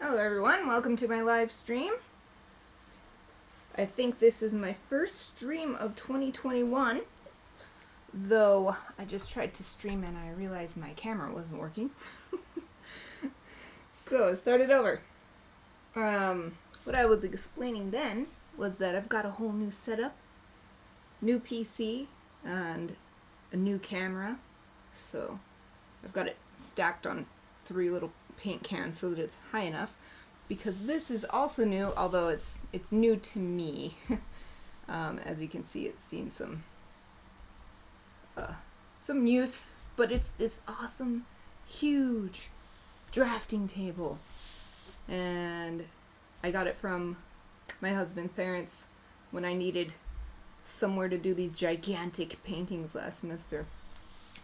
Hello everyone, welcome to my live stream. I think this is my first stream of 2021, though I just tried to stream and I realized my camera wasn't working. So I started over. What I was explaining then was that I've got a whole new setup, new PC, and a new camera. So I've got it stacked on 3 little paint cans so that it's high enough, because this is also new, although it's new to me. As you can see, it's seen some use, but it's this awesome huge drafting table, and I got it from my husband's parents when I needed somewhere to do these gigantic paintings last semester.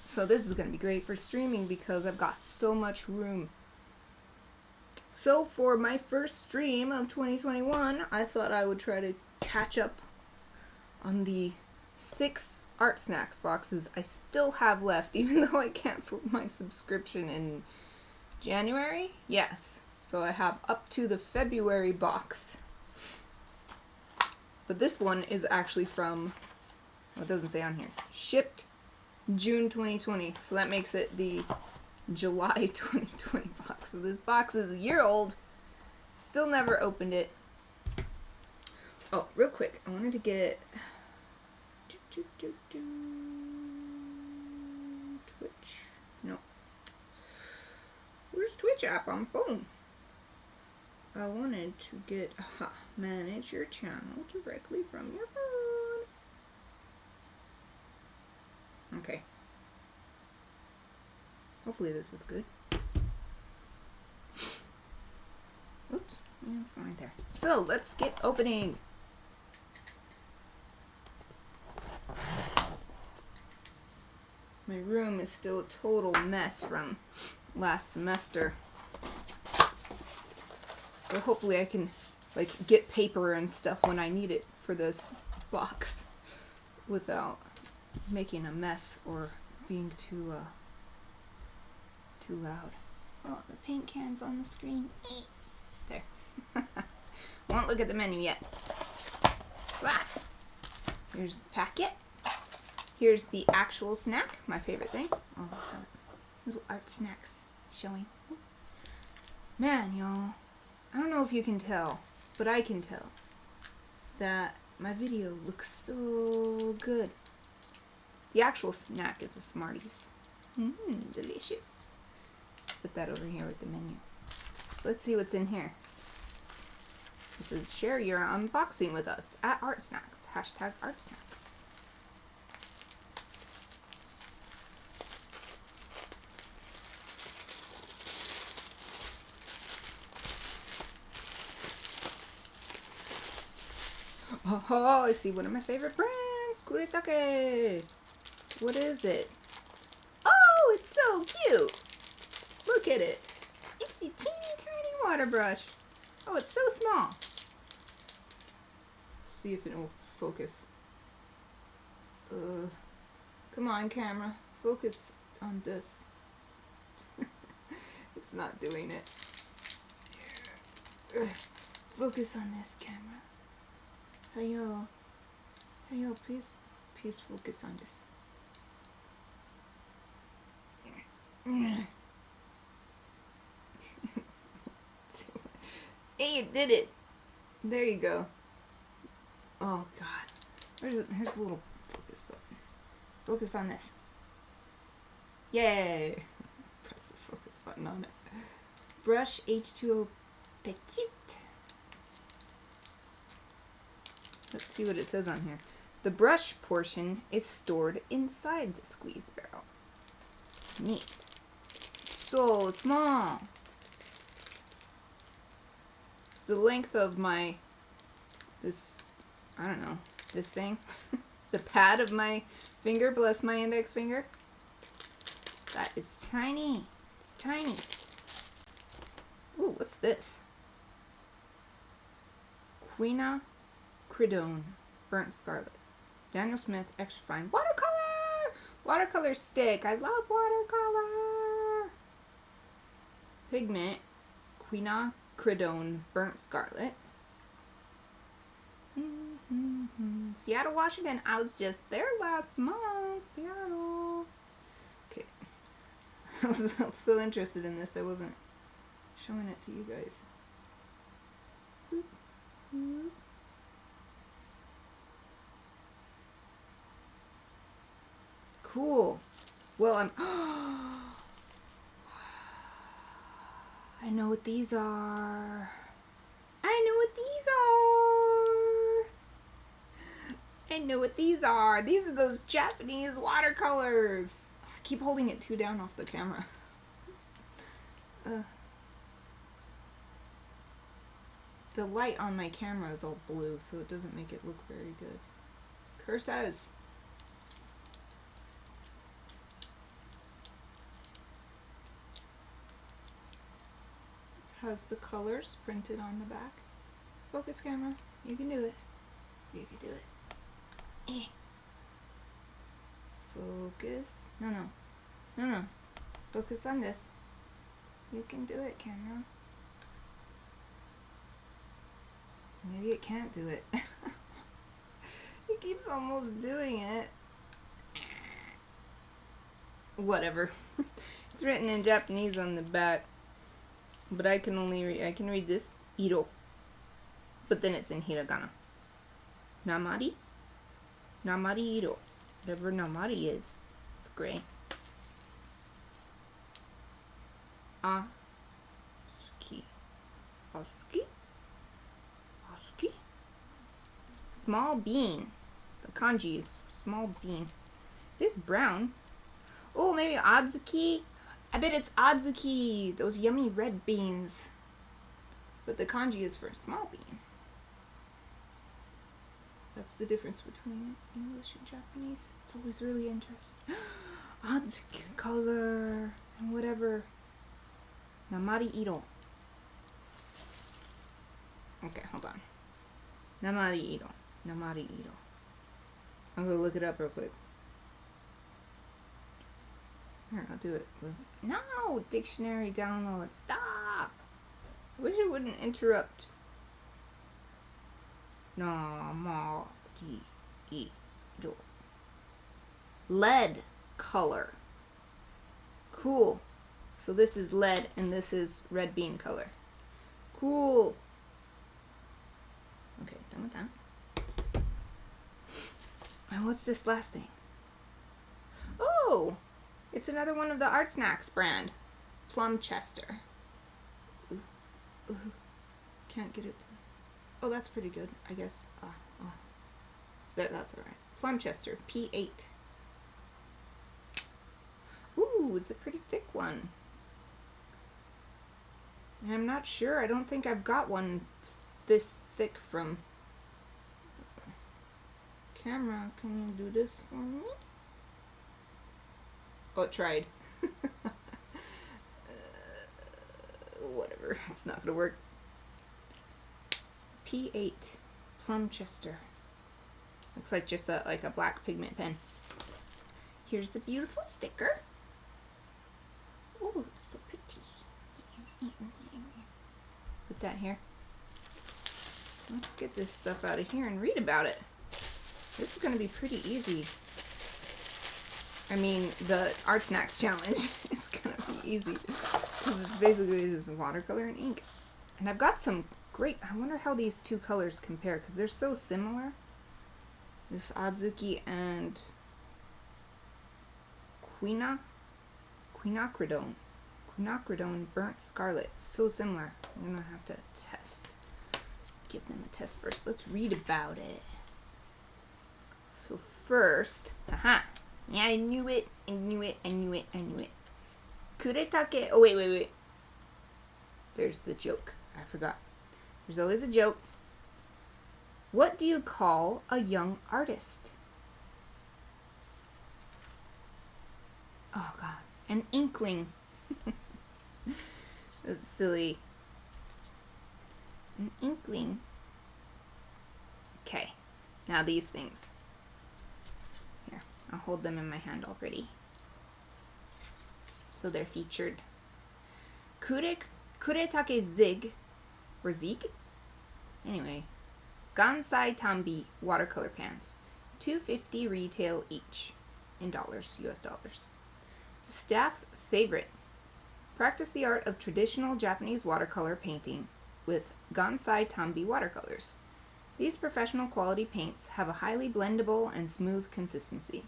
So this is going to be great for streaming because I've got so much room. So for my first stream of 2021, I thought I would try to catch up on the 6 ArtSnacks boxes I still have left, even though I canceled my subscription in January. Yes, so I have up to the February box. But this one is actually from, well, it doesn't say on here, shipped June 2020, so that makes it the July 2020 box. So this box is a year old. Still never opened it. Oh, real quick, I wanted to get Twitch. No. Where's Twitch app on phone? I wanted to get manage your channel directly from your phone. Okay. Hopefully this is good. Oops, yeah, phone right there. So let's get opening. My room is still a total mess from last semester. So hopefully I can get paper and stuff when I need it for this box without making a mess or being too loud. Oh, the paint can's on the screen. There. Won't look at the menu yet. Ah. Here's the packet. Here's the actual snack, my favorite thing. Oh, it's got little ArtSnacks showing. Man, y'all, I don't know if you can tell, but I can tell that my video looks so good. The actual snack is a Smarties. Delicious. Put that over here with the menu. So let's see what's in here. It says, share your unboxing with us at ArtSnacks. Hashtag ArtSnacks. Oh, I see one of my favorite brands, Kuretake. What is it? Oh, it's so cute. Look at it. It's a teeny tiny water brush. Oh, it's so small. Let's see if it will focus. Come on, camera. Focus on this. It's not doing it. Focus on this, camera. Hello, please focus on this. Hey, you did it! There you go. Oh God, here's a little focus button. Focus on this. Yay! Press the focus button on it. Brush H2O Petit. Let's see what it says on here. The brush portion is stored inside the squeeze barrel. Neat. So small. It's the length of this thing. The pad of my finger plus my index finger. That is tiny. It's tiny. Ooh, what's this? Quinacridone, burnt scarlet. Daniel Smith, extra fine. Watercolor! Watercolor stick. I love watercolor. Pigment, Kuretake Burnt Scarlet. Seattle, Washington. I was just there last month. Seattle. Okay. I was so interested in this, I wasn't showing it to you guys. Cool. Well, I know what these are. I know what these are. I know what these are. These are those Japanese watercolors. I keep holding it too down off the camera. The light on my camera is all blue, so it doesn't make it look very good. Curses. It has the colors printed on the back. Focus, camera. You can do it. You can do it. Focus. No. Focus on this. You can do it, camera. Maybe it can't do it. It keeps almost doing it. Whatever. It's written in Japanese on the back, but I can only read this iro, but then it's in hiragana. Namari iro. Whatever namari is, it's gray. Asuki. Small bean. The kanji is small bean. It is brown. Oh, maybe adzuki. I bet it's adzuki. Those yummy red beans. But the kanji is for small bean. That's the difference between English and Japanese. It's always really interesting. Adzuki color and whatever. Namari iro. Okay, hold on. Namari iro. Namari iro. I'm gonna look it up real quick. Here, I'll do it. No! Dictionary download. Stop! I wish it wouldn't interrupt. Namari iro. Lead color. Cool. So this is lead and this is red bean color. Cool. Okay, done with that. And what's this last thing? Oh! It's another one of the ArtSnacks brand. Plumchester. Can't get it to... Oh, that's pretty good, I guess. That's alright. Plumchester P8. Ooh, it's a pretty thick one. I'm not sure. I don't think I've got one this thick from... Camera, can you do this for me? Oh, it tried. Whatever, it's not gonna work. P8 Plumchester. Looks like just like a black pigment pen. Here's the beautiful sticker. Oh, it's so pretty. Put that here. Let's get this stuff out of here and read about it. This is going to be pretty easy. I mean, the ArtSnacks challenge is going to be easy because it's basically just watercolor and ink. And I've got some great... I wonder how these two colors compare because they're so similar. This Adzuki and Quinacridone Burnt Scarlet. So similar. I'm going to have to test. Give them a test first. Let's read about it. So first, yeah, I knew it. Kuretake, oh wait. There's the joke. I forgot. There's always a joke. What do you call a young artist? Oh god, an inkling. That's silly. An inkling. Okay, now these things. Here, I'll hold them in my hand already. So they're featured. Kuretake ZIG or ZIG? Anyway, Gansai Tambi watercolor pans. $2.50 retail each in dollars, US dollars. Staff favorite. Practice the art of traditional Japanese watercolor painting with Gansai Tambi watercolors. These professional quality paints have a highly blendable and smooth consistency.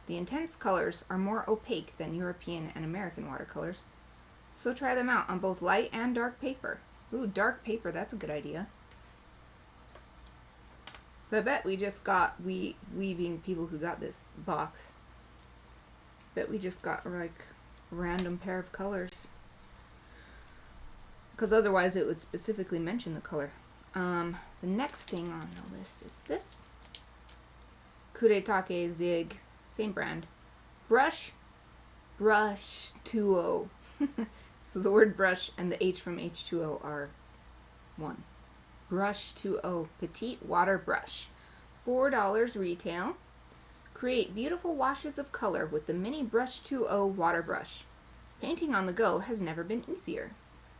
The intense colors are more opaque than European and American watercolors, so try them out on both light and dark paper. Ooh, dark paper, that's a good idea. So I bet we just got, we being people who got this box, bet we just got like a random pair of colors. Because otherwise it would specifically mention the color. The next thing on the list is this. Kuretake ZIG, same brand. BrusH2O. So the word brush and the H from H2O are one. BrusH2O Petit water brush. $4 retail. Create beautiful washes of color with the mini BrusH2O water brush. Painting on the go has never been easier.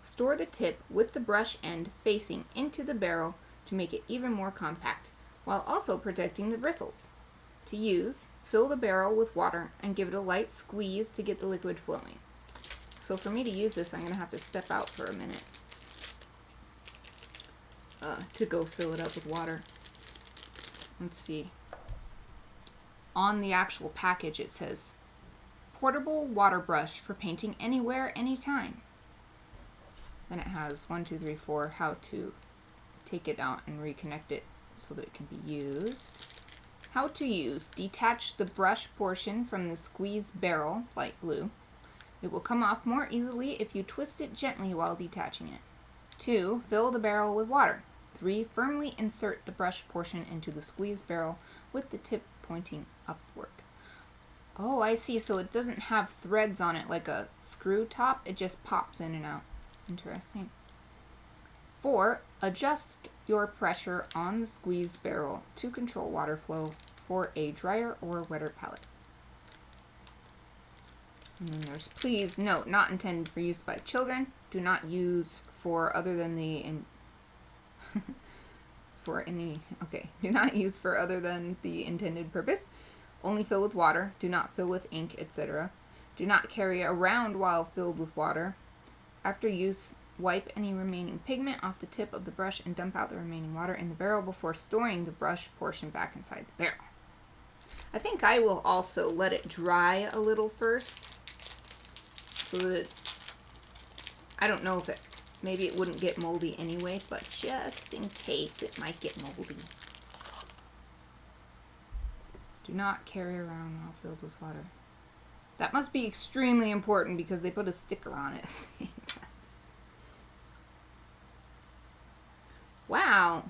Store the tip with the brush end facing into the barrel to make it even more compact, while also protecting the bristles. To use, fill the barrel with water and give it a light squeeze to get the liquid flowing. So for me to use this, I'm going to have to step out for a minute to go fill it up with water. Let's see. On the actual package it says, portable water brush for painting anywhere, anytime. Then it has 1, 2, 3, 4, how to take it out and reconnect it so that it can be used. How to use. Detach the brush portion from the squeeze barrel, light blue. It will come off more easily if you twist it gently while detaching it. 2. Fill the barrel with water. 3. Firmly insert the brush portion into the squeeze barrel with the tip pointing upward. Oh, I see. So it doesn't have threads on it like a screw top. It just pops in and out. Interesting. 4. Adjust your pressure on the squeeze barrel to control water flow for a drier or wetter palette. And then there's, please note, not intended for use by children. Do not use for other than the do not use for other than the intended purpose. Only fill with water. Do not fill with ink, etc. Do not carry around while filled with water. After use, wipe any remaining pigment off the tip of the brush and dump out the remaining water in the barrel before storing the brush portion back inside the barrel. I think I will also let it dry a little first, so that I don't know if it, maybe it wouldn't get moldy anyway, but just in case it might get moldy. Do not carry around while filled with water. That must be extremely important because they put a sticker on it saying that. Wow.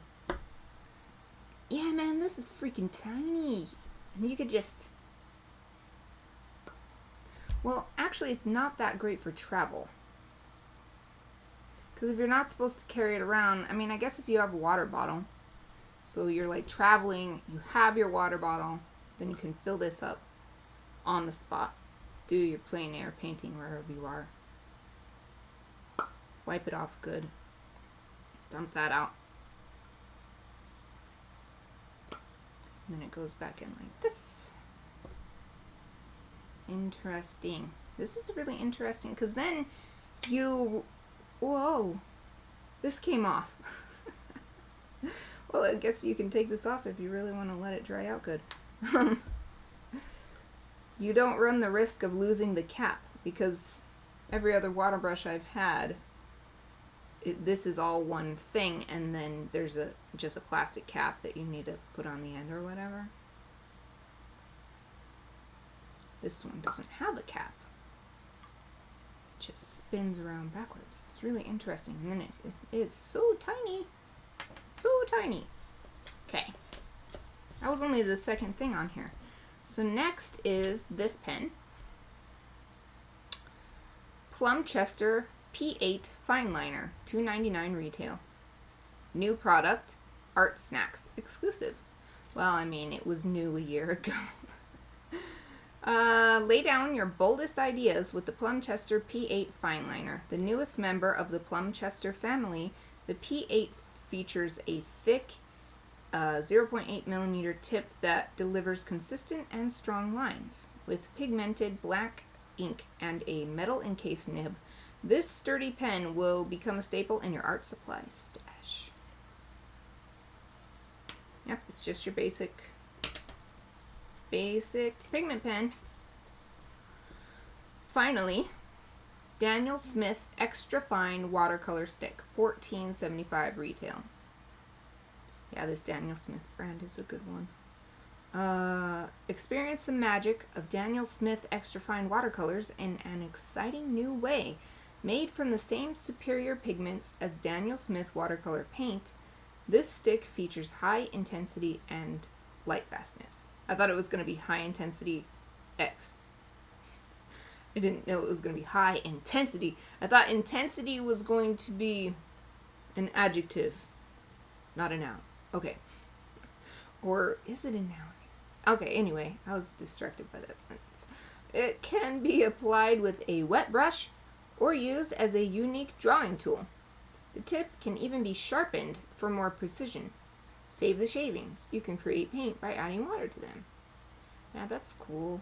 Yeah, man, this is freaking tiny. And you could just... Well, actually, it's not that great for travel. Because if you're not supposed to carry it around, I mean, I guess if you have a water bottle, so you're like traveling, you have your water bottle, then you can fill this up on the spot. Do your plein air painting wherever you are. Wipe it off good. Dump that out. And then it goes back in like this. Interesting. This is really interesting because then you... Whoa. This came off. Well, I guess you can take this off if you really want to let it dry out good. You don't run the risk of losing the cap because every other water brush I've had, this is all one thing, and then there's just a plastic cap that you need to put on the end or whatever. This one doesn't have a cap. It just spins around backwards. It's really interesting. And then it is so tiny. So tiny. Okay. That was only the second thing on here. So next is this pen. Plumchester P8 Fineliner, $2.99 retail. New product, ArtSnacks exclusive. Well, I mean, it was new a year ago. Lay down your boldest ideas with the Plumchester P8 Fineliner, the newest member of the Plumchester family The P8 features a thick 0.8 millimeter tip that delivers consistent and strong lines. With pigmented black ink and a metal encased nib, this sturdy pen will become a staple in your art supply stash. Yep, it's just your basic pigment pen. Finally, Daniel Smith Extra Fine Watercolor Stick, $14.75 retail. Yeah, this Daniel Smith brand is a good one. Experience the magic of Daniel Smith Extra Fine Watercolors in an exciting new way. Made from the same superior pigments as Daniel Smith watercolor paint, this stick features high intensity and light fastness. I thought it was going to be high intensity X. I didn't know it was going to be high intensity. I thought intensity was going to be an adjective, not a noun. Okay. Or is it a noun? Okay, anyway, I was distracted by that sentence. It can be applied with a wet brush or used as a unique drawing tool. The tip can even be sharpened for more precision. Save the shavings. You can create paint by adding water to them. Yeah, that's cool.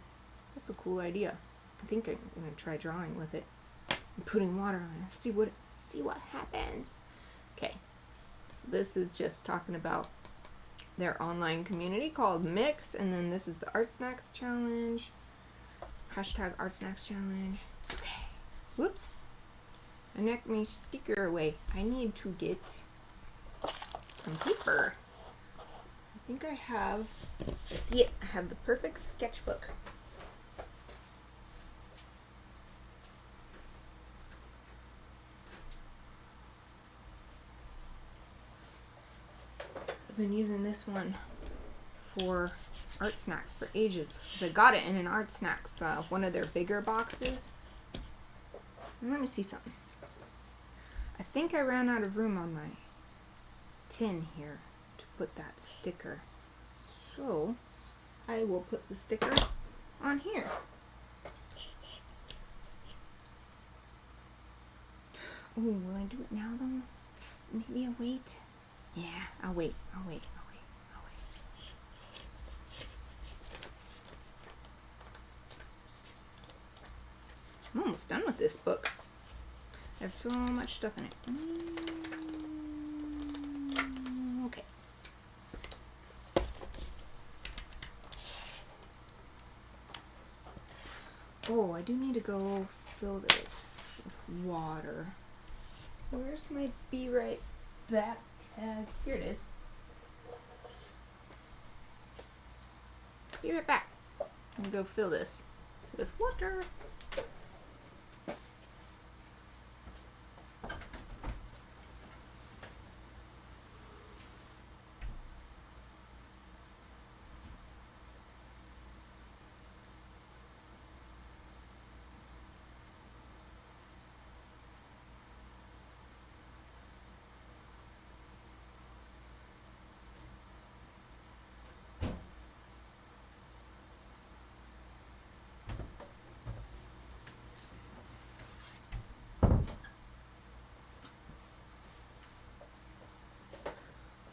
That's a cool idea. I think I'm gonna try drawing with it and putting water on it. See what happens. Okay, so this is just talking about their online community called Mix, and then this is the ArtSnacks challenge. Hashtag ArtSnacks challenge. Okay. Whoops. I knocked my sticker away. I need to get some paper. I think I have, I see it. I have the perfect sketchbook. I've been using this one for ArtSnacks for ages because I got it in an ArtSnacks, one of their bigger boxes. And let me see something. I think I ran out of room on my tin here to put that sticker. So I will put the sticker on here. Oh, will I do it now though? Maybe I'll wait. Yeah, I'll wait. I'm almost done with this book. I have so much stuff in it. Okay. Oh, I do need to go fill this with water. Where's my be right back tag? Here it is. Be right back. I'm gonna go fill this with water.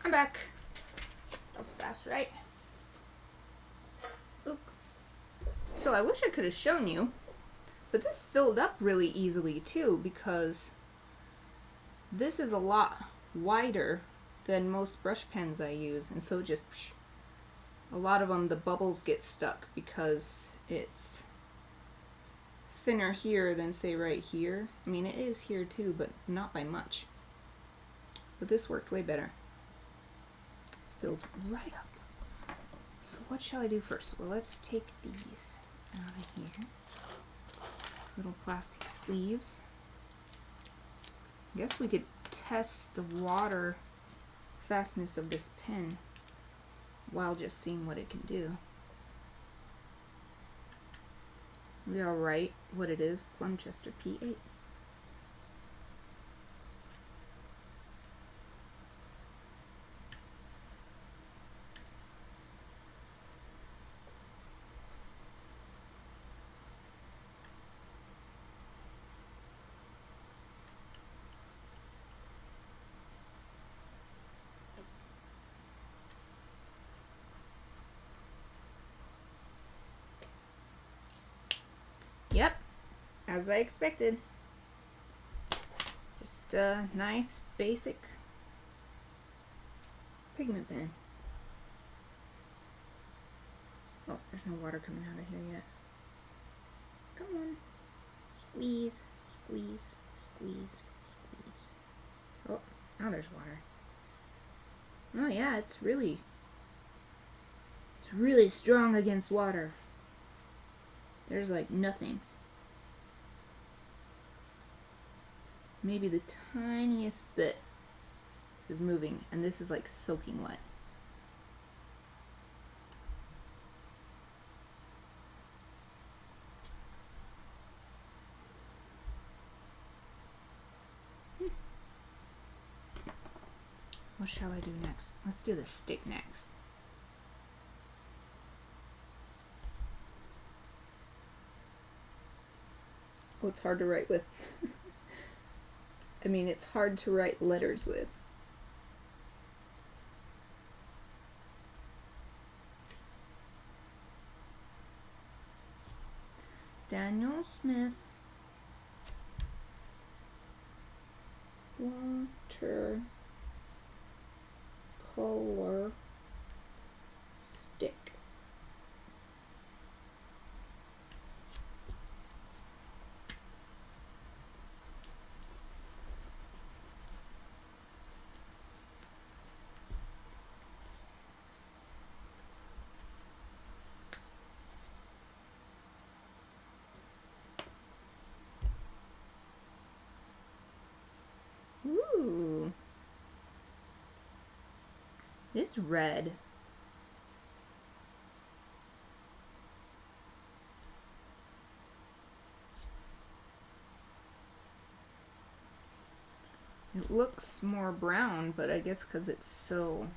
I'm back. That was fast, right? Oop. So I wish I could have shown you, but this filled up really easily too because this is a lot wider than most brush pens I use, and so just a lot of them, the bubbles get stuck because it's thinner here than say right here. I mean, it is here too, but not by much. But this worked way better. Filled right up. So what shall I do first? Well, let's take these out of here. Little plastic sleeves. I guess we could test the water fastness of this pen while just seeing what it can do. We all right what it is, Plumchester P8. as I expected. Just a nice basic pigment pen. Oh, there's no water coming out of here yet. Come on. Squeeze, squeeze, squeeze, squeeze. Oh, now there's water. Oh yeah, it's really strong against water. There's like nothing. Maybe the tiniest bit is moving, and this is like soaking wet. What shall I do next? Let's do the stick next. Oh, it's hard to write with. I mean, it's hard to write letters with. Daniel Smith. Watercolor stick. Ooh. This red. It looks more brown, but I guess because it's so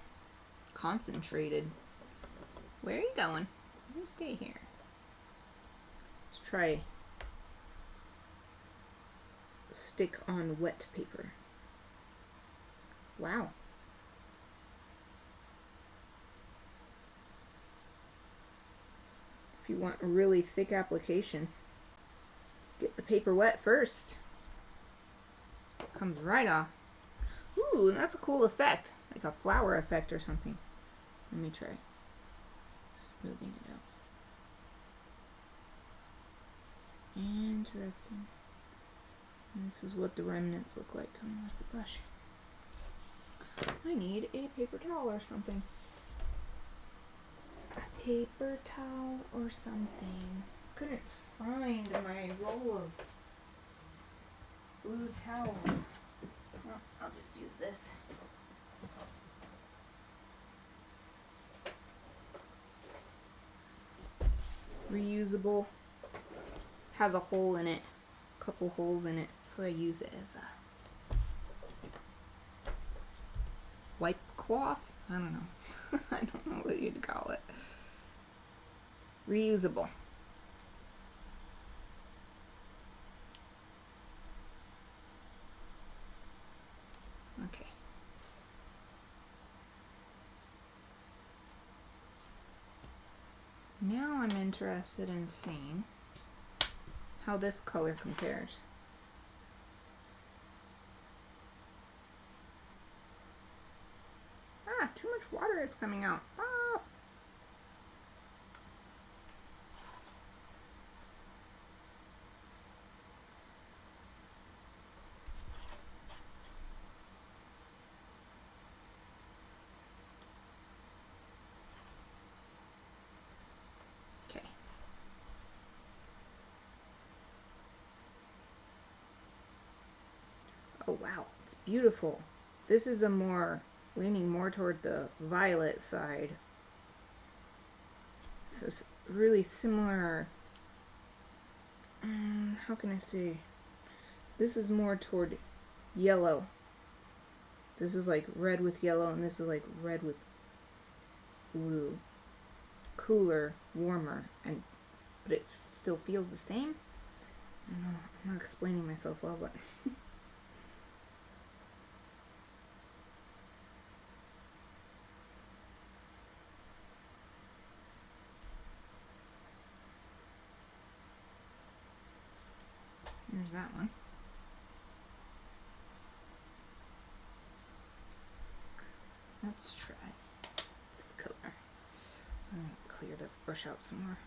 concentrated. Where are you going? You stay here. Let's try stick on wet paper. Wow. If you want a really thick application, get the paper wet first. It comes right off. Ooh, that's a cool effect. Like a flower effect or something. Let me try smoothing it out. Interesting. This is what the remnants look like coming off the brush. I need a paper towel or something. A paper towel or something. Couldn't find my roll of blue towels. Well, I'll just use this. Reusable. Has a hole in it. A couple holes in it. So I use it as a wipe cloth? I don't know. I don't know what you'd call it. Reusable. Okay. Now I'm interested in seeing how this color compares. Ah, too much water is coming out. Stop! Okay. Oh wow, it's beautiful. This is a more leaning more toward the violet side. This is really similar. How can I say? This is more toward yellow. This is like red with yellow, and this is like red with blue. Cooler, warmer, but it still feels the same. I don't know. I'm not explaining myself well, but. There's that one. Let's try this color. I'm gonna clear the brush out some more.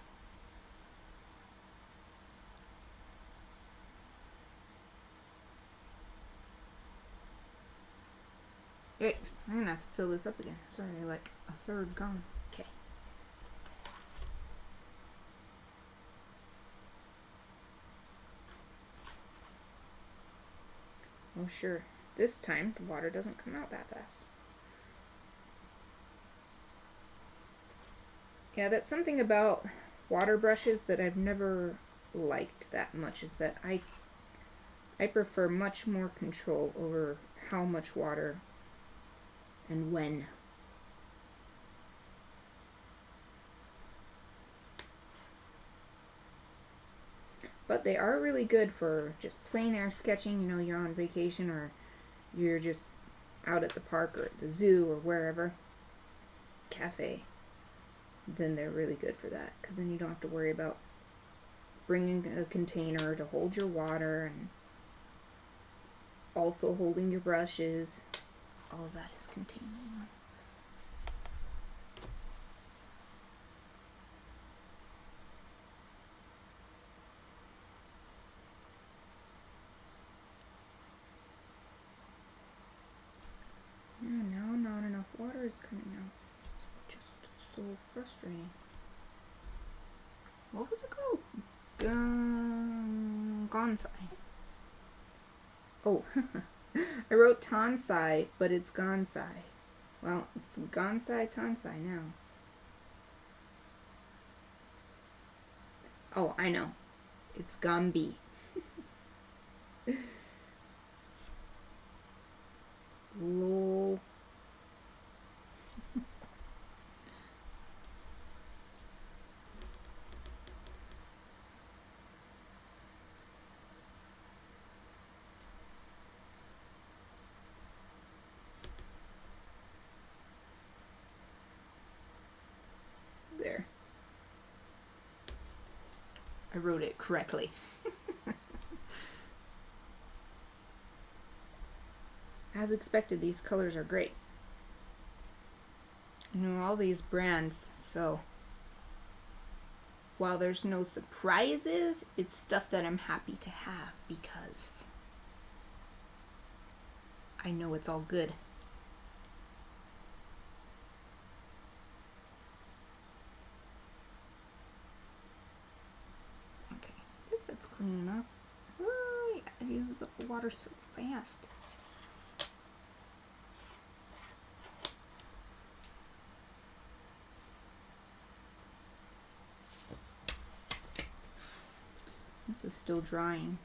Yikes, I'm gonna have to fill this up again. It's already like a third gone. Okay. Oh sure, this time the water doesn't come out that fast. Yeah, that's something about water brushes that I've never liked that much, is that I prefer much more control over how much water and when. But they are really good for just plein air sketching, you know, you're on vacation or you're just out at the park or at the zoo or wherever, cafe. Then they're really good for that, because then you don't have to worry about bringing a container to hold your water and also holding your brushes. All of that is contained in one. And now not enough water is coming out. Just so frustrating. What was it called? Gansai. Oh, I wrote Tansai, but it's Gansai. Well, it's Gansai Tansai now. Oh, I know. It's Gambi. Lol. There. I wrote it correctly. As expected, these colors are great. You know, all these brands, so while there's no surprises, it's stuff that I'm happy to have because I know it's all good. Okay, I guess that's clean enough. Oh, yeah, it uses up the water so fast. This is still drying.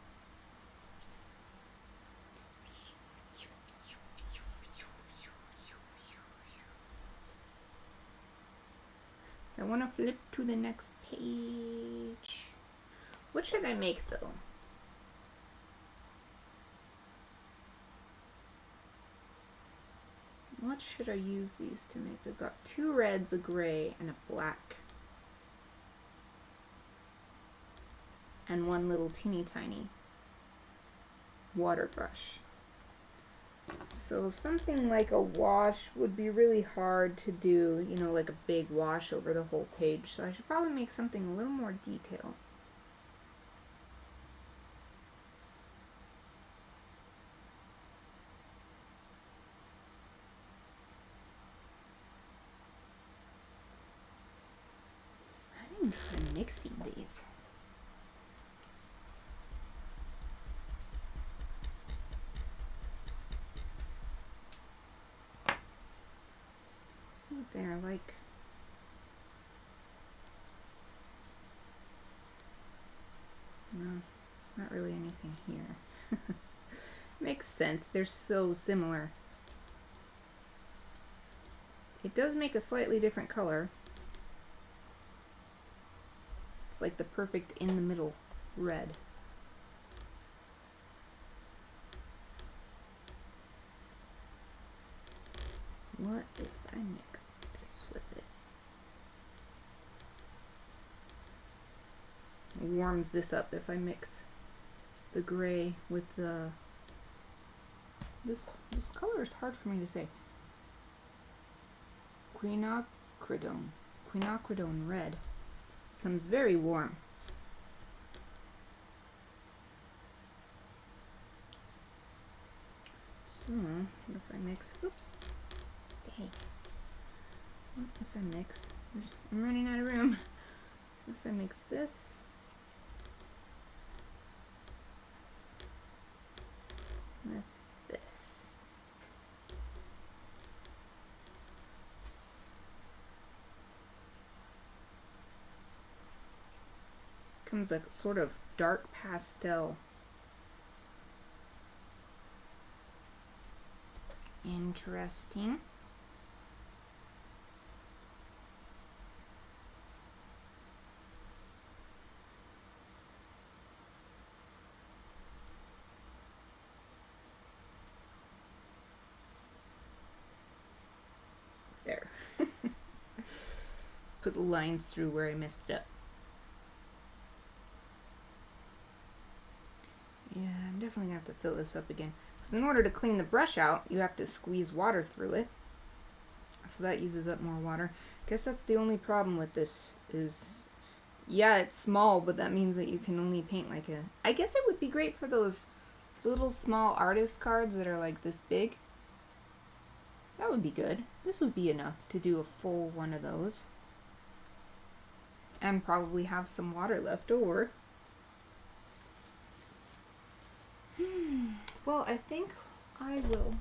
So I want to flip to the next page. What should I make though? What should I use these to make? We've got 2 reds, a gray, and a black. And 1 little teeny tiny water brush. So something like a wash would be really hard to do, you know, like a big wash over the whole page. So I should probably make something a little more detailed. I didn't try mixing these. See what they're like. No, not really anything here. Makes sense, they're so similar. It does make a slightly different color. It's like the perfect in the middle red. What if I mix this with it? It warms this up if I mix the gray with the, this color is hard for me to say. Quinacridone red. Becomes very warm. So, what if I mix, oops, stay. What if I mix, I'm running out of room. What if I mix this with this? Comes a sort of dark pastel. Interesting. There. Put the lines through where I messed it up. Yeah, I'm definitely gonna have to fill this up again. Because in order to clean the brush out, you have to squeeze water through it. So that uses up more water. I guess that's the only problem with this is, yeah, it's small, but that means that you can only paint like a, I guess it would be great for those little small artist cards that are like this big. That would be good. This would be enough to do a full one of those. And probably have some water left over. Well, I think I will.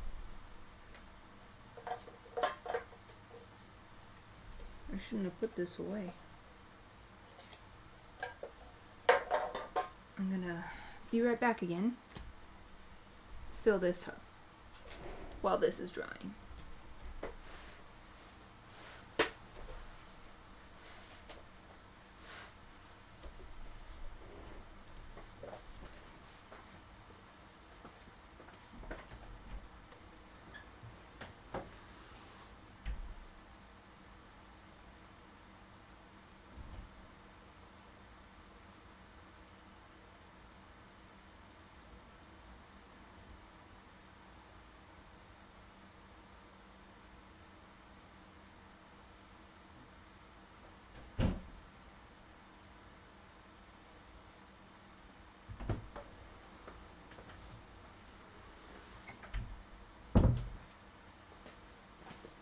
I shouldn't have put this away. I'm gonna be right back again. Fill this up while this is drying.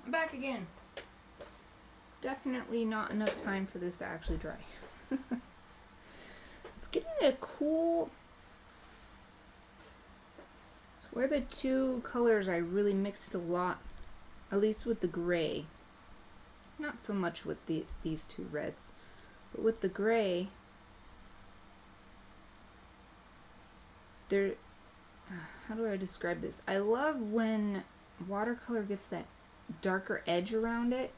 Back again. Definitely not enough time for this to actually dry. It's getting a cool. It's where the two colors I really mixed a lot, at least with the gray. Not so much with these two reds, but with the gray, there. How do I describe this? I love when watercolor gets that darker edge around it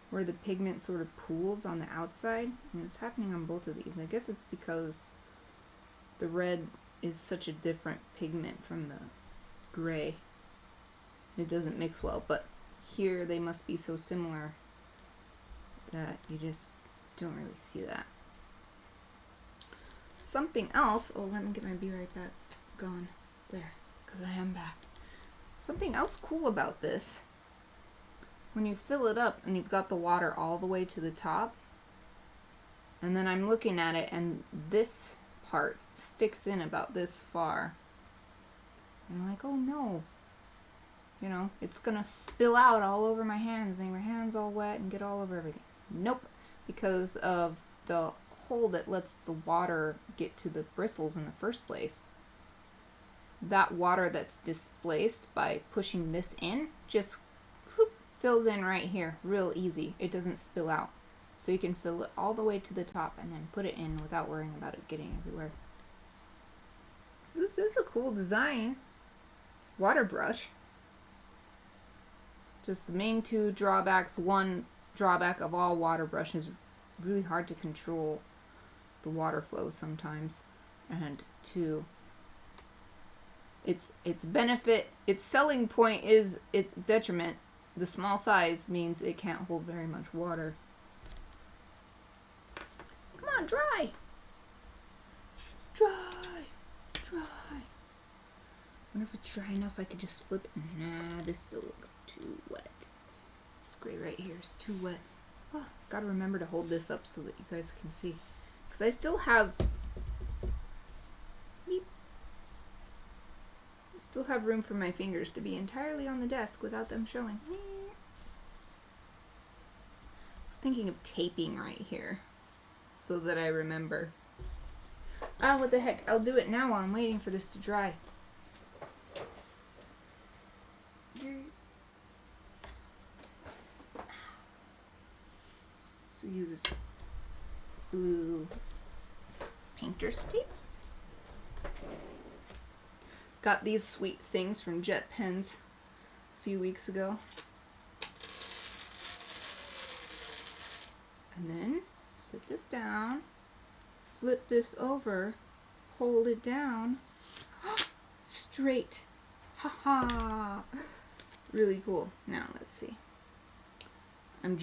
where the pigment sort of pools on the outside, and it's happening on both of these. And I guess it's because the red is such a different pigment from the gray. It doesn't mix well, but here they must be so similar that you just don't really see that. Something else, oh, let me get my Be Right Back gone there, because I am back. Something else cool about this, when you fill it up and you've got the water all the way to the top, and then I'm looking at it and this part sticks in about this far, and I'm like, oh no, you know, it's gonna spill out all over my hands, make my hands all wet and get all over everything. Nope, because of the hole that lets the water get to the bristles in the first place. That water that's displaced by pushing this in just whoop, fills in right here real easy. It doesn't spill out, so you can fill it all the way to the top and then put it in without worrying about it getting everywhere. So this is a cool design. Water brush. Just the main two drawbacks. One drawback of all water brush is really hard to control the water flow sometimes, and two, its benefit, its selling point is its detriment. The small size means it can't hold very much water. Come on, dry! Dry! Dry! wonder if it's dry enough I could just flip it. Nah, this still looks too wet. This gray right here is too wet. Oh, gotta remember to hold this up so that you guys can see. Because I still have... Beep. I still have room for my fingers to be entirely on the desk without them showing. I was thinking of taping right here so that I remember. Ah, what the heck. I'll do it now while I'm waiting for this to dry. So use this blue painter's tape. Got these sweet things from Jet Pens a few weeks ago. And then sit this down, flip this over, hold it down, straight. Haha! Really cool. Now let's see. I'm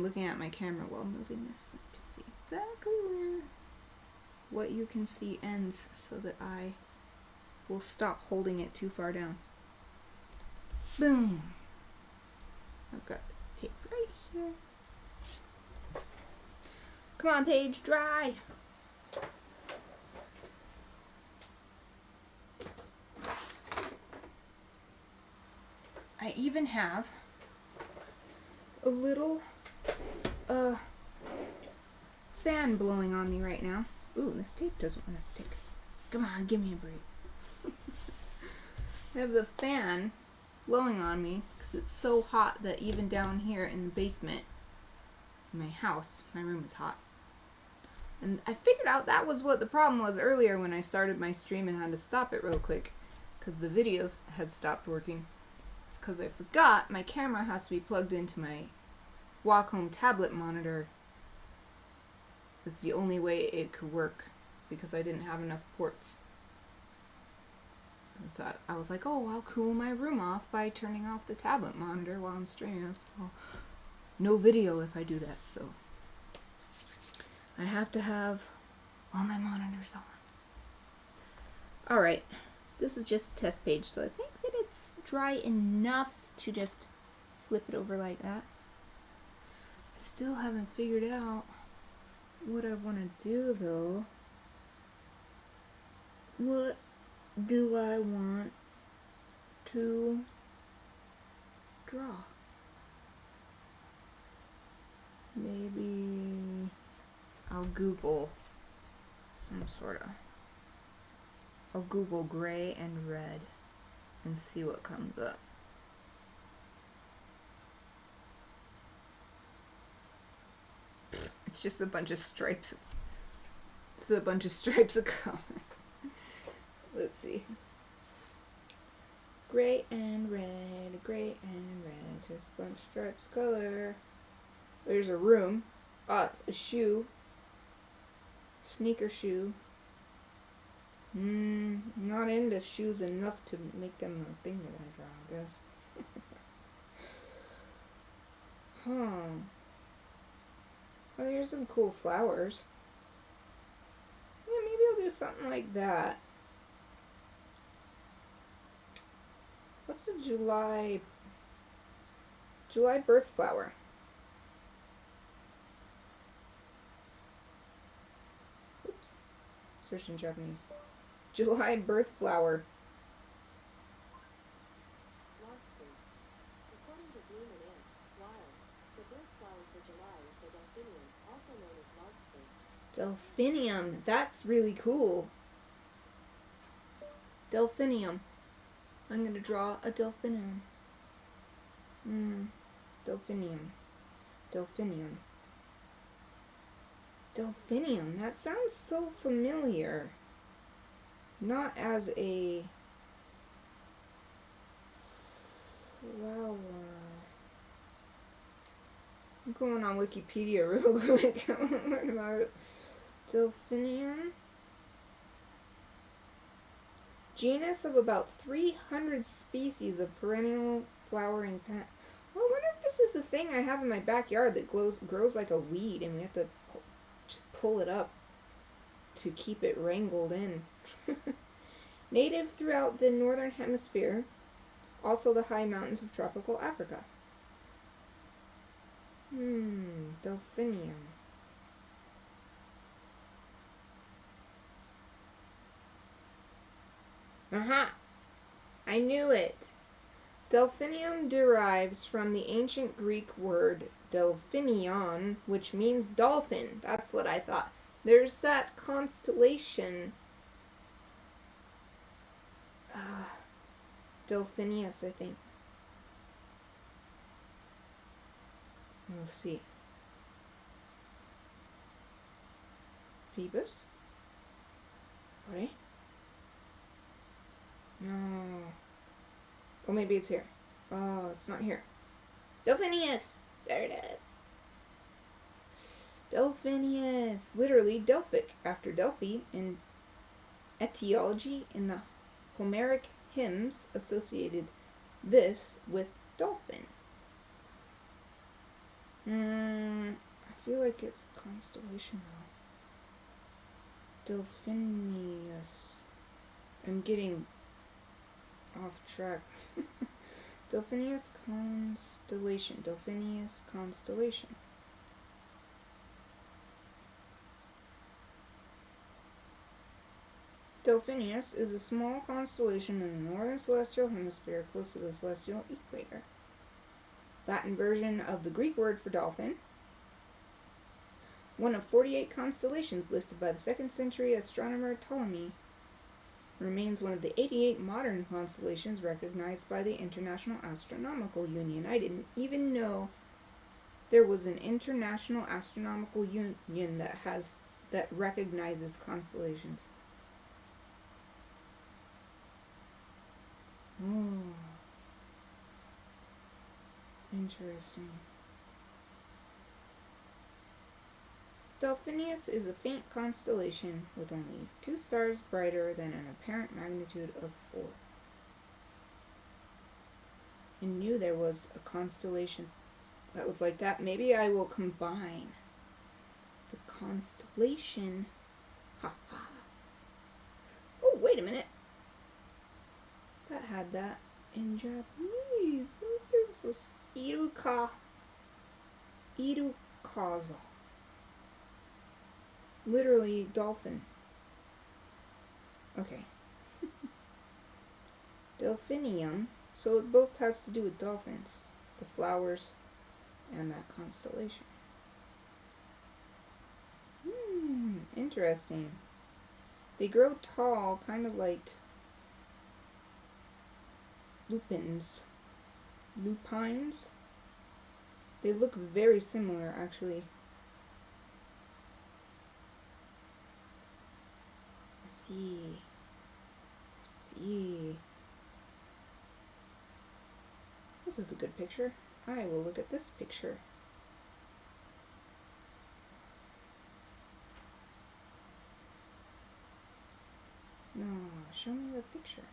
looking at my camera while moving this. You can see exactly where what you can see ends so that I will stop holding it too far down. Boom! I've got the tape right here. Come on, page, dry! I even have a little fan blowing on me right now. Ooh, this tape doesn't want to stick. Come on, give me a break. I have the fan blowing on me because it's so hot that even down here in the basement, in my house, my room is hot. And I figured out that was what the problem was earlier when I started my stream and had to stop it real quick because the videos had stopped working. It's because I forgot my camera has to be plugged into my Wacom tablet monitor. It's the only way it could work because I didn't have enough ports. And so I was like, oh, I'll cool my room off by turning off the tablet monitor while I'm streaming. I was like, oh, no video if I do that, so I have to have all my monitors on. Alright, this is just a test page, so I think that it's dry enough to just flip it over like that. I still haven't figured out what I want to do though. What do I want to draw? Maybe I'll Google some sort of... I'll Google gray and red and see what comes up. It's just a bunch of stripes. It's a bunch of stripes of color. Let's see. Gray and red, just a bunch of stripes of color. There's a room, a shoe, sneaker shoe. Not into shoes enough to make them a thing that I draw, I guess. Huh. Well, here's some cool flowers. Yeah, maybe I'll do something like that. What's a July birth flower? Oops. Search in Japanese. July birth flower. According to Bloom and Ann, Wild, the birth flower for July is the delphinium, also known as larkspur. Delphinium. That's really cool. Delphinium. I'm going to draw a delphinium. Delphinium. Delphinium. Delphinium. That sounds so familiar. Not as a flower. I'm going on Wikipedia real quick. I want to learn about it. Delphinium. Genus of about 300 species of perennial flowering plant. Well, I wonder if this is the thing I have in my backyard that grows like a weed and we have to just pull it up to keep it wrangled in. Native throughout the northern hemisphere, also the high mountains of tropical Africa. Delphinium. Aha! I knew it! Delphinium derives from the ancient Greek word delphinion, which means dolphin. That's what I thought. There's that constellation. Delphinius, I think. We'll see. Phoebus? Right? No. Oh, maybe it's here. Oh, it's not here. Delphinius! There it is. Delphinius. Literally Delphic, after Delphi, in etiology in the Homeric hymns associated this with dolphins. I feel like it's constellation though. Delphinius. I'm getting off track. Delphinius constellation. Delphinius constellation. Delphinius is a small constellation in the northern celestial hemisphere close to the celestial equator. Latin version of the Greek word for dolphin. One of 48 constellations listed by the 2nd century astronomer Ptolemy. Remains one of the 88 modern constellations recognized by the International Astronomical Union. I didn't even know there was an International Astronomical Union that recognizes constellations. Oh, interesting. Delphinius is a faint constellation with only 2 stars brighter than an apparent magnitude of 4. I knew there was a constellation that was like that. Maybe I will combine the constellation. Ha ha. Oh, wait a minute. That had that in Japanese. Let's see, this was Irukaza. Literally dolphin. Okay. Delphinium. So it both has to do with dolphins. The flowers and that constellation. Interesting. They grow tall, kind of like lupines. They look very similar, actually. See. This is a good picture. I will look at this picture. No, show me the picture.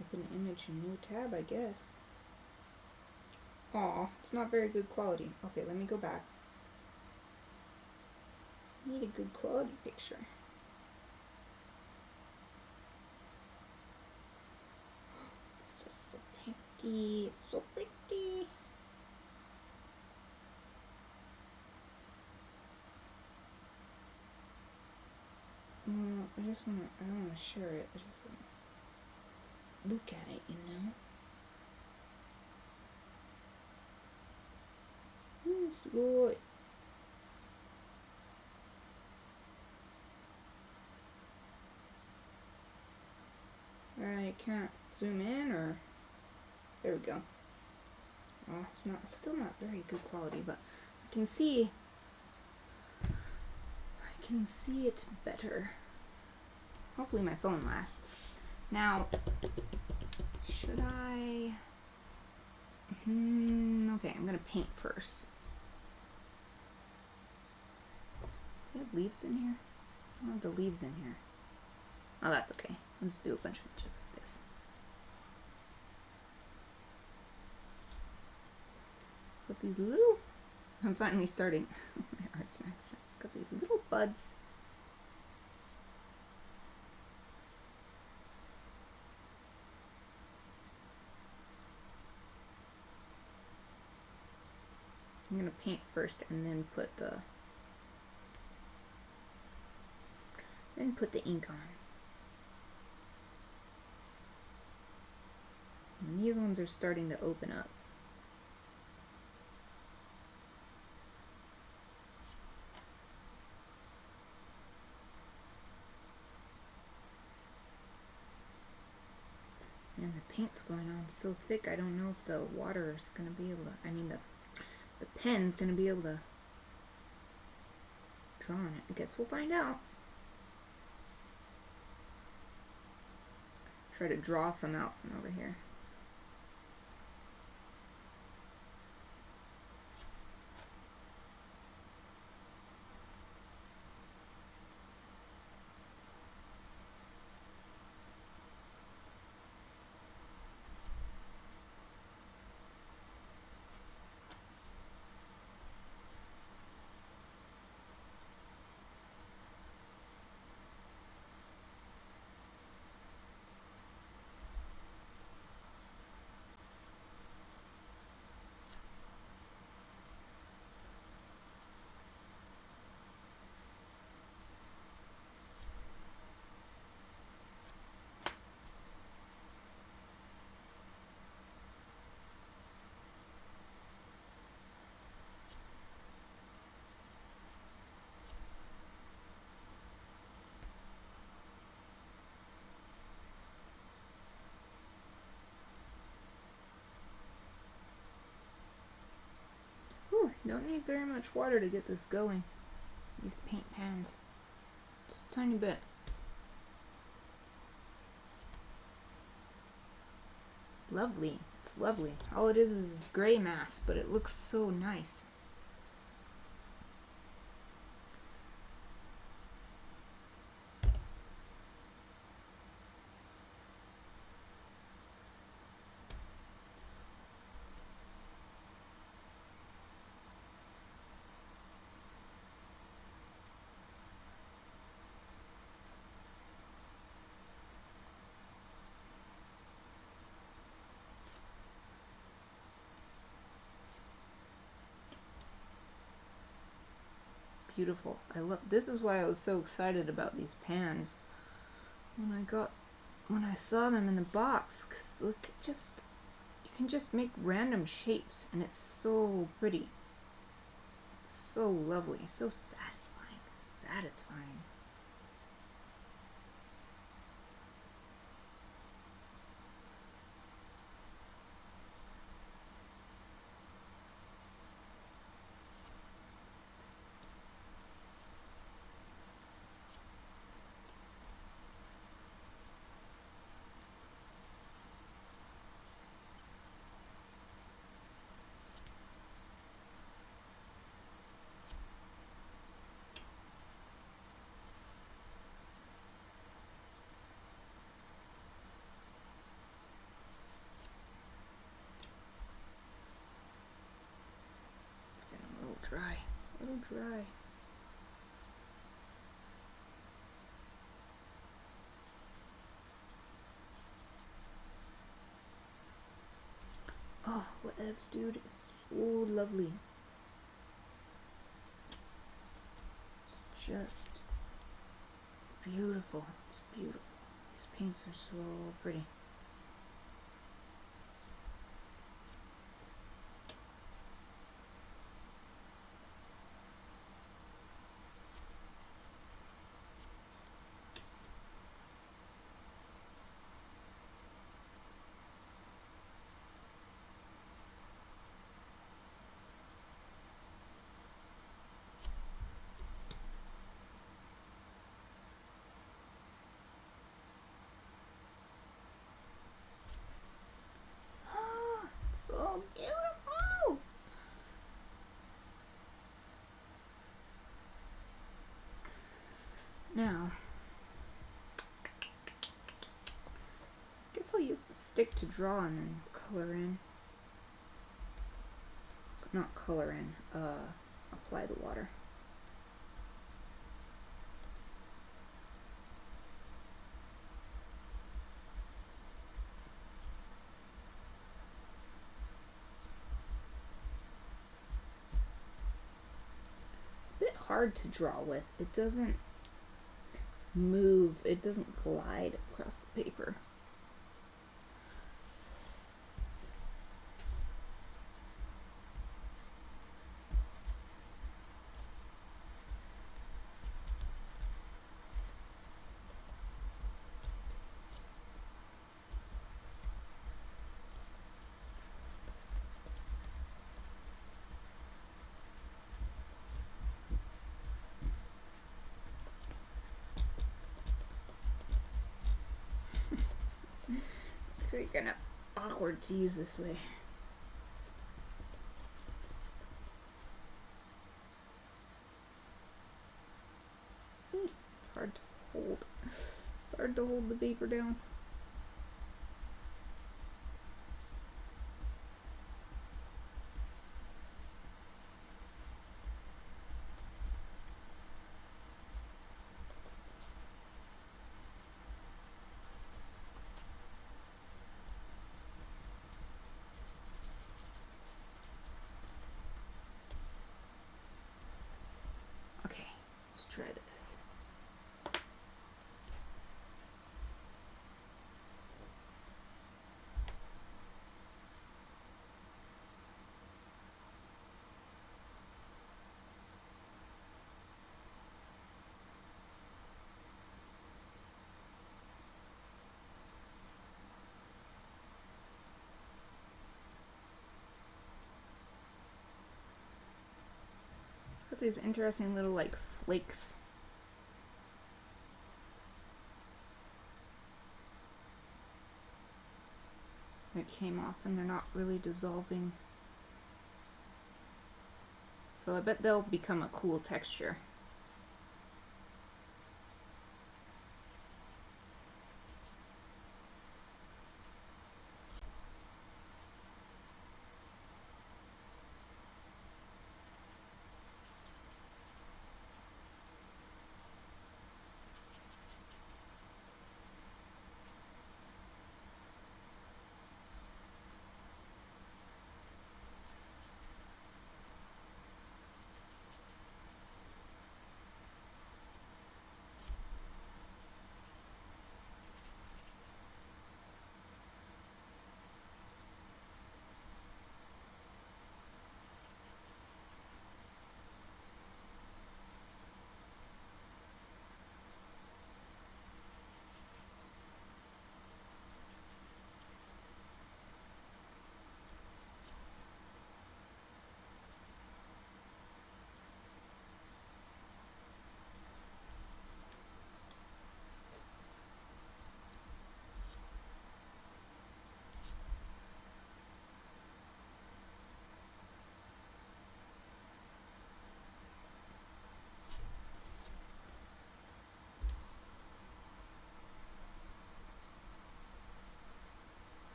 Open image in new tab, I guess. Aw, it's not very good quality. Okay, let me go back. Need a good quality picture. It's just so pretty. It's so pretty. I don't wanna share it. I just wanna look at it, you know? It's good. I can't zoom in, or there we go. Oh, it's still not very good quality, but I can see it better. Hopefully my phone lasts. Now, should I? Okay, I'm gonna paint first. Do you have leaves in here? I don't have the leaves in here. Oh, that's okay. Let's do a bunch of just like this. It's got these little I'm finally starting my ArtSnacks. It's got these little buds. I'm gonna paint first and then put the ink on. And these ones are starting to open up. And the paint's going on so thick, I don't know if the water is gonna be able to, the pen's gonna be able to draw on it. I guess we'll find out. Try to draw some out from over here. Whew, don't need very much water to get this going. These paint pans. Just a tiny bit. Lovely. It's lovely. All it is gray mass, but it looks so nice. Beautiful. This is why I was so excited about these pans when I saw them in the box, because look, you can just make random shapes and it's so pretty. It's so lovely, so satisfying. A little dry. Oh, whatevs, dude. It's so lovely. It's just beautiful. It's beautiful. These paints are so pretty. So beautiful. Now, I guess I'll use the stick to draw and then color in. not color in, apply the water. It's a bit hard to draw with. It doesn't move, it doesn't glide across the paper. It's actually kind of awkward to use this way. It's hard to hold. It's hard to hold the paper down. Okay, let's try this. It's got these interesting little like flakes. That came off and they're not really dissolving. So I bet they'll become a cool texture.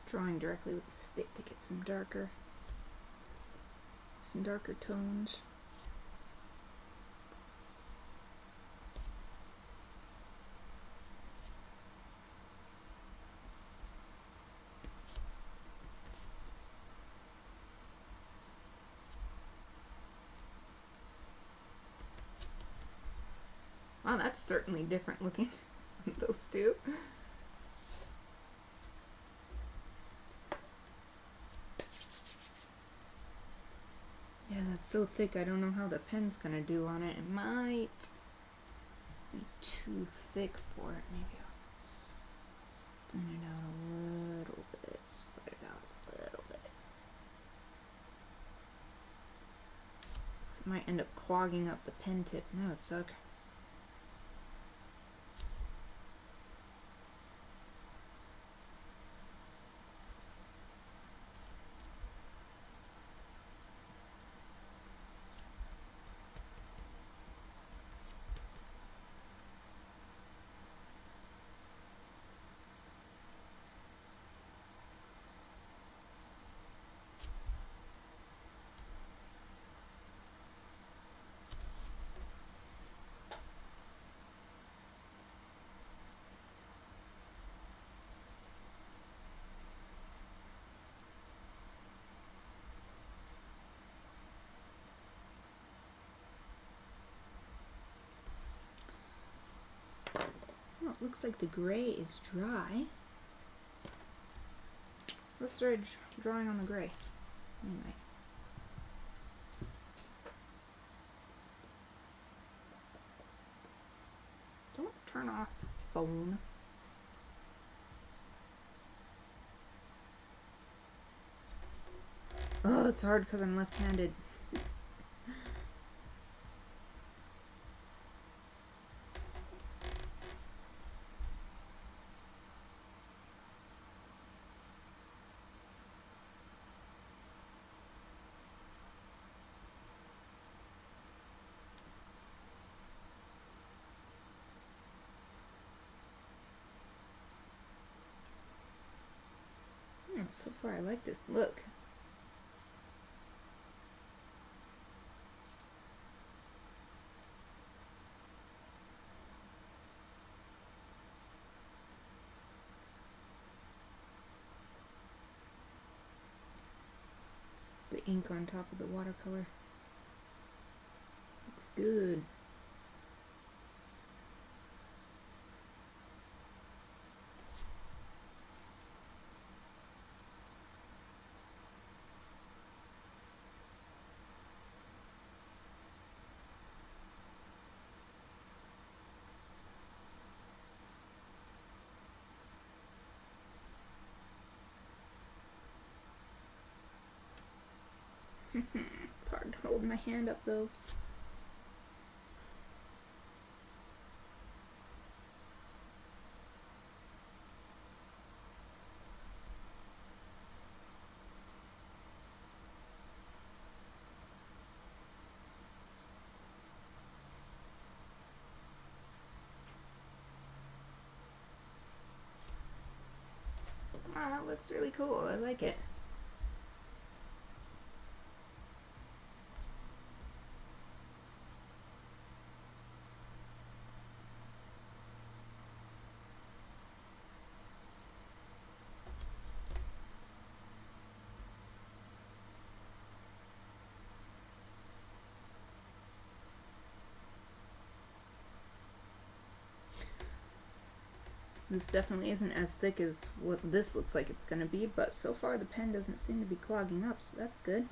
Drawing directly with the stick to get some darker tones. Wow, that's certainly different looking than those two. Yeah, that's so thick, I don't know how the pen's gonna do on it. It might be too thick for it. Maybe I'll just thin it out a little bit, spread it out a little bit. So it might end up clogging up the pen tip. That would suck. it looks like the gray is dry. So let's start drawing on the gray. Anyway. Don't turn off phone. Oh, it's hard because I'm left-handed. So far I like this look. The ink on top of the watercolor. Looks good. It's hard to hold my hand up though. Wow, that looks really cool. I like it. This definitely isn't as thick as what this looks like it's going to be, but so far the pen doesn't seem to be clogging up, so that's good.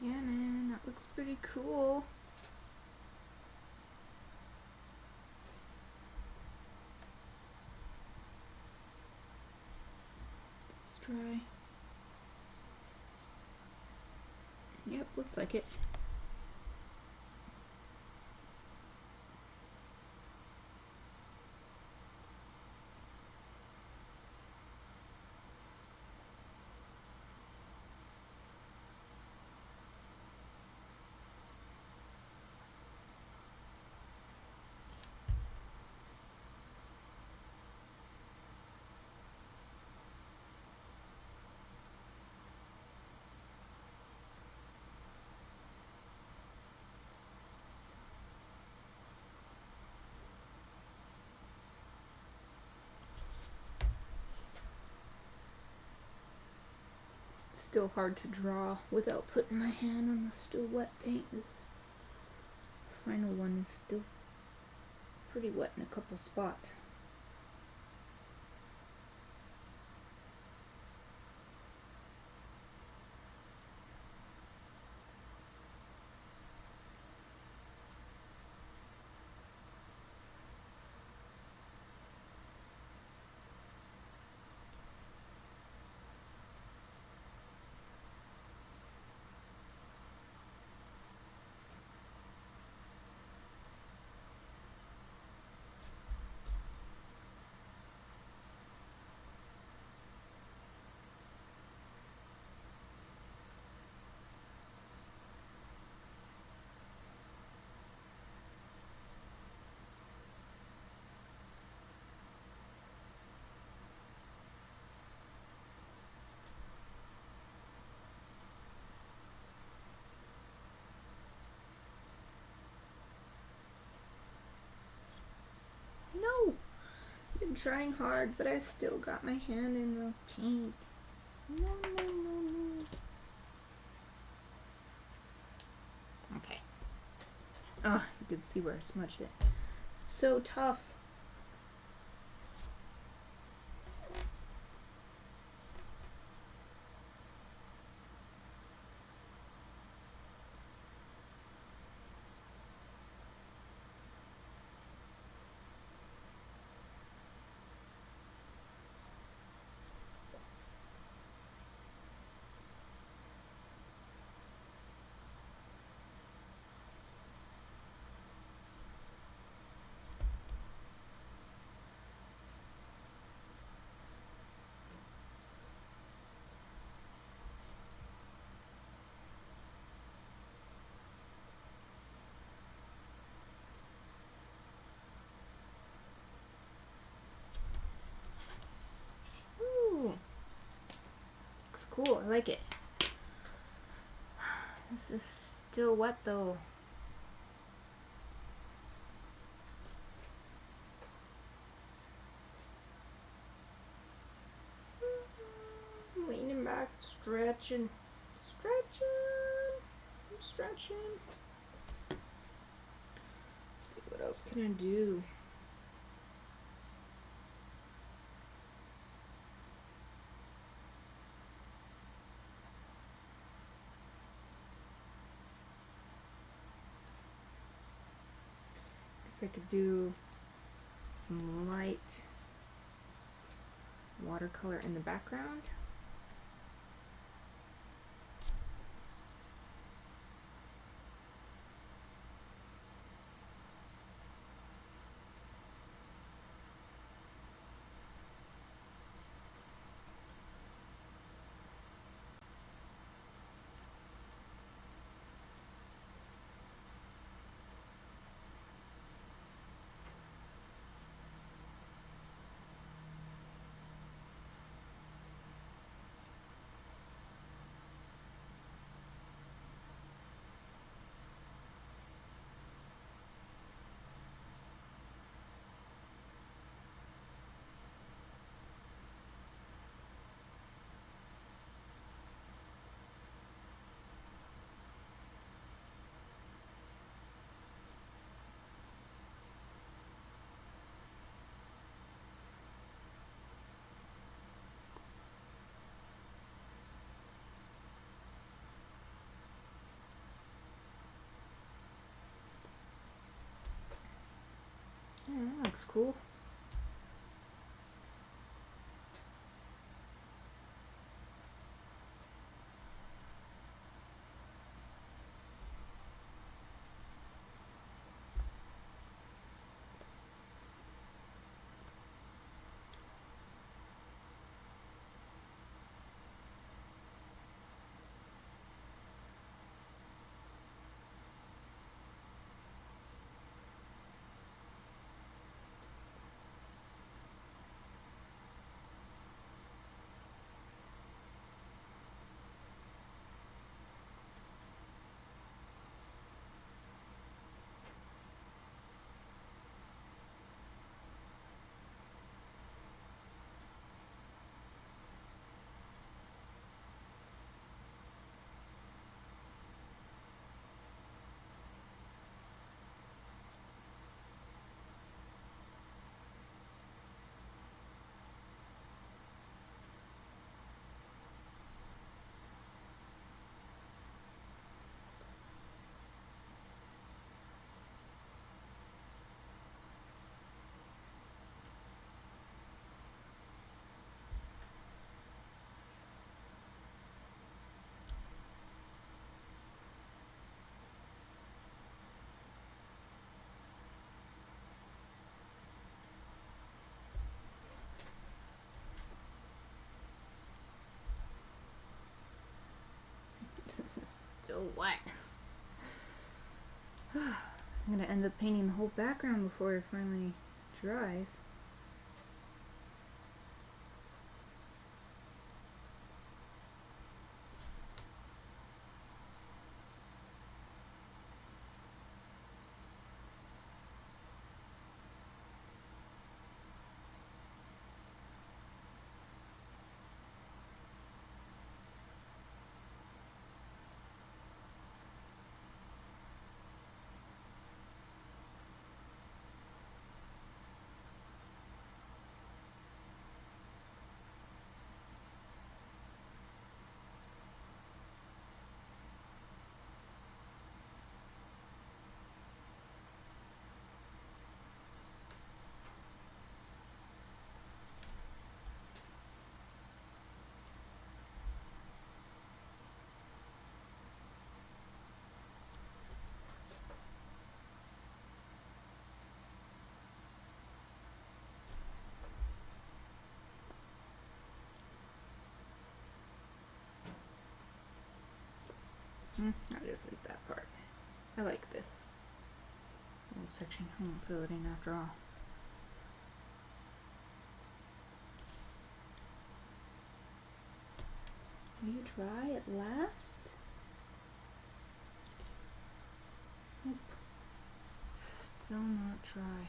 Yeah, man, that looks pretty cool. Let's try. Yep, looks like it. still hard to draw without putting my hand on the still wet paint. This final one is still pretty wet in a couple spots. No! I've been trying hard, but I still got my hand in the paint. No, no, no, no. Okay. Ugh, you could see where I smudged it. It's so tough. Looks cool. I like it. This is still wet though. I'm leaning back, stretching. I'm stretching. Let's see, what else can I do? I could do some light watercolor in the background. Yeah, that looks cool. This is still wet. I'm gonna end up painting the whole background before it finally dries. I'll just leave that part. I like this little section. I won't fill it in after all. Are you dry at last? Nope. Still not dry.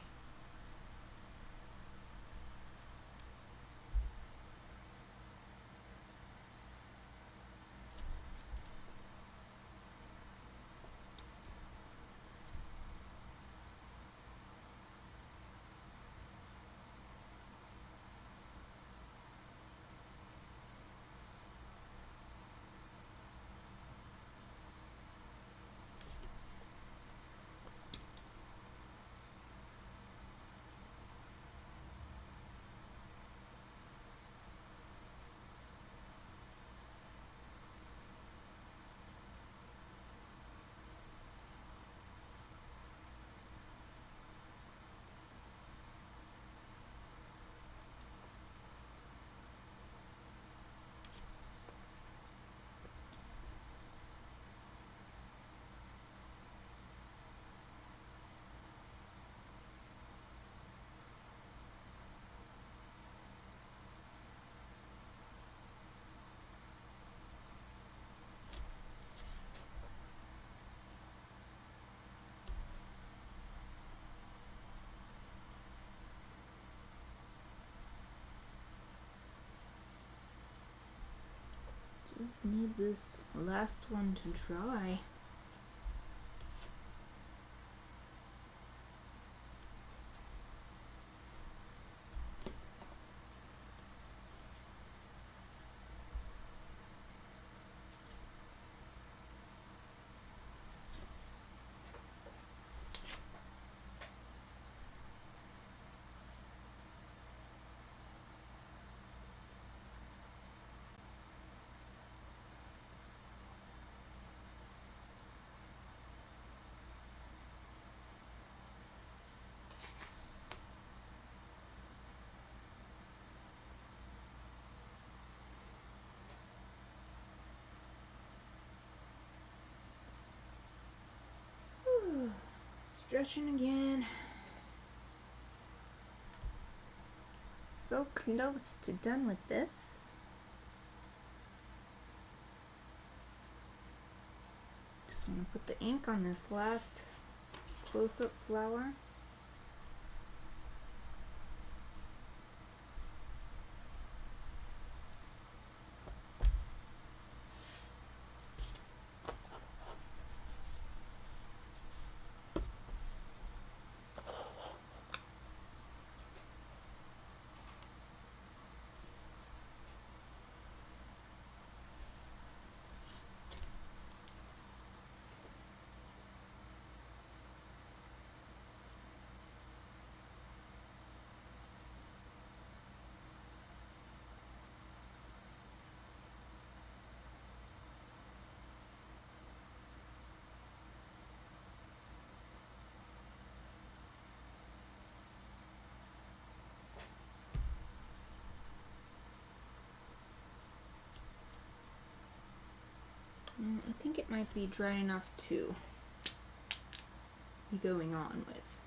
Just need this last one to dry. Stretching again. So close to done with this. Just want to put the ink on this last close-up flower. think it might be dry enough to be going on with.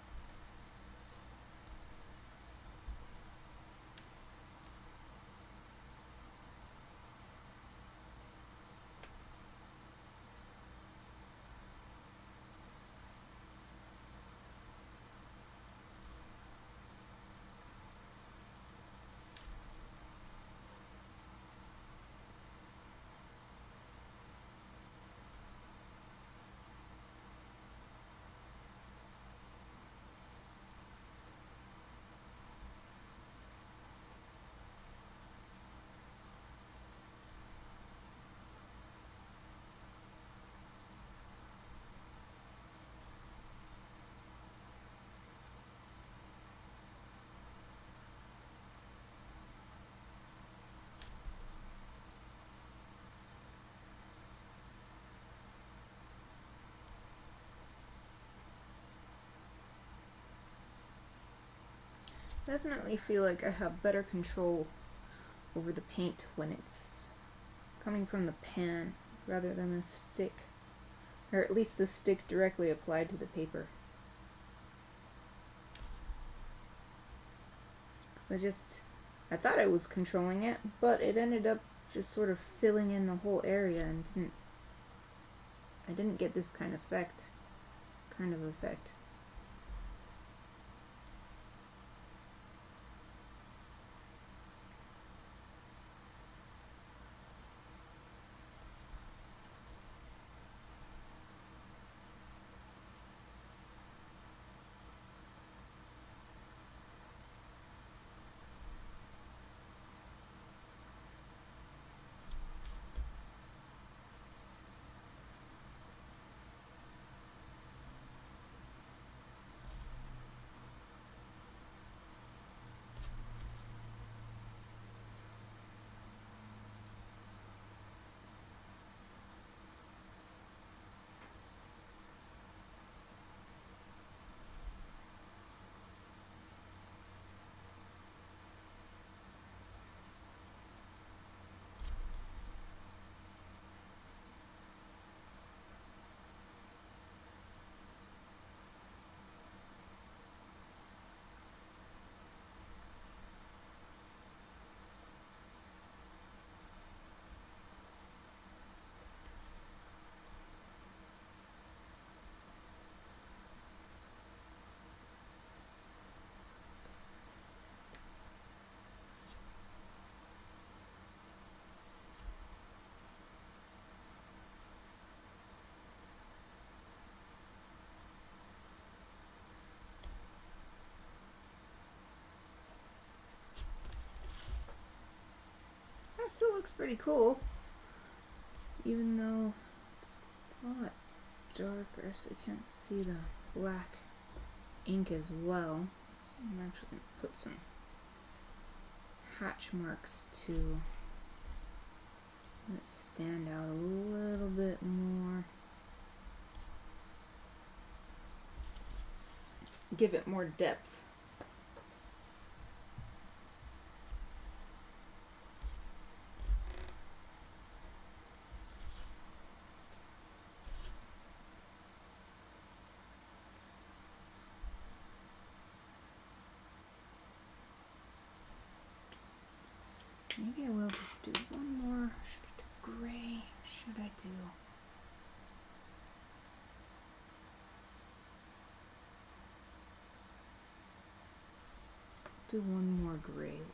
Definitely feel like I have better control over the paint when it's coming from the pan rather than a stick, or at least the stick directly applied to the paper. Because I thought I was controlling it, but it ended up just sort of filling in the whole area and I didn't get this kind of effect. That still looks pretty cool, even though it's a lot darker, so you can't see the black ink as well. So I'm actually going to put some hatch marks to let it stand out a little bit more. Give it more depth. Maybe I will just do one more. Should I do gray? Should I do one more gray one?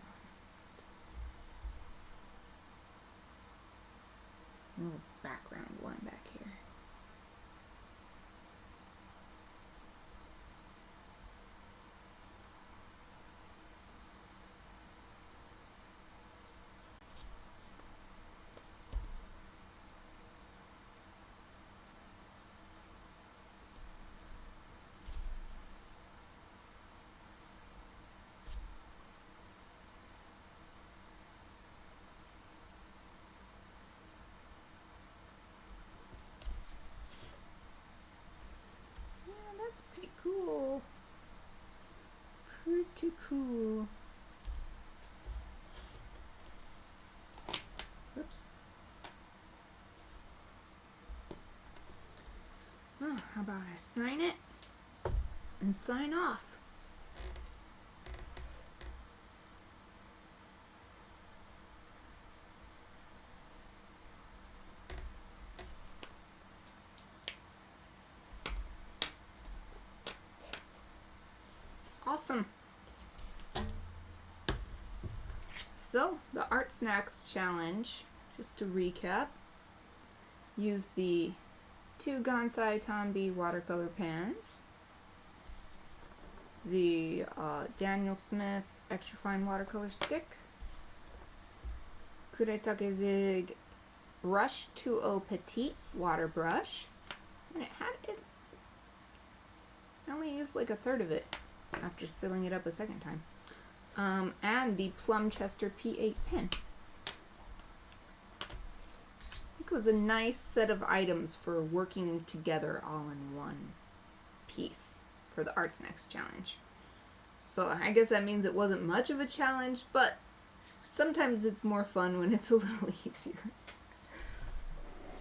A little background one back here. That's pretty cool. Pretty cool. Oops. how about I sign it and sign off? Awesome. So, the ArtSnacks challenge, just to recap, use the 2 Gansai Tambi watercolor pans, the Daniel Smith extra fine watercolor stick, Kuretake ZIG BrusH2O Petit water brush, and I only used like a third of it after filling it up a second time. And the Plumchester P8 pen. I think it was a nice set of items for working together all in one piece for the ArtSnacks challenge. So I guess that means it wasn't much of a challenge, but sometimes it's more fun when it's a little easier.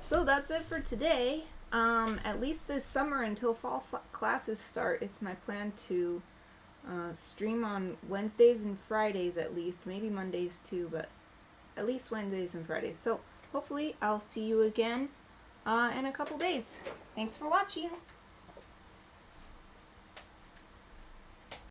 So that's it for today. At least this summer until fall classes start, it's my plan to stream on Wednesdays and Fridays at least, maybe Mondays too, but at least Wednesdays and Fridays. So hopefully I'll see you again in a couple days. Thanks for watching.